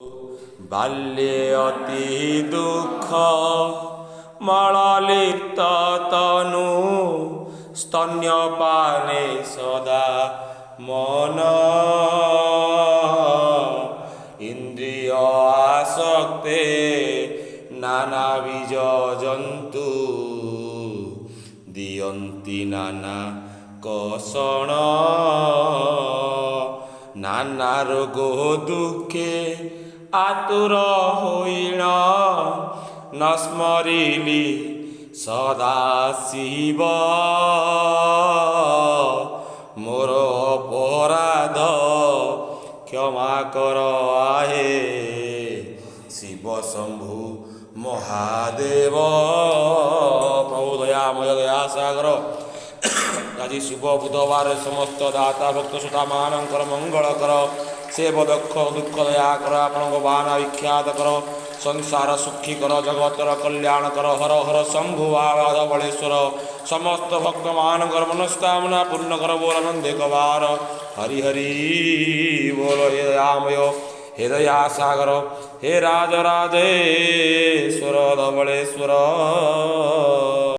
बाल्ये अति दुःख मललिप्त तनु स्तन्यपाने सदा मन इंद्रिय आसक्ते नानाबीज जंतु दियन्ति नाना कषण नाना रोग दुखे आतुर होइण न स्मरिली सदा शिव मोर अपराध क्षमा कर आहे शिव शंभु महादेव। प्रभु दयामय दया सागर आज शुभ बुधवार समस्त दाता भक्त सुता मानकर मंगल कर सेव दक्ष दुख दया कर आपण बाना विख्यात कर संसार सुखी कर जगतर कल्याण कर हर हर शंभु बाबा बलेश्वर समस्त भक्त मानकर मनस्कामना पूर्ण कर बोल नंदे कबार हरि हरि बोल हे दयामय हे दया सागर हे राजराजेश्वर धवलेश्वर।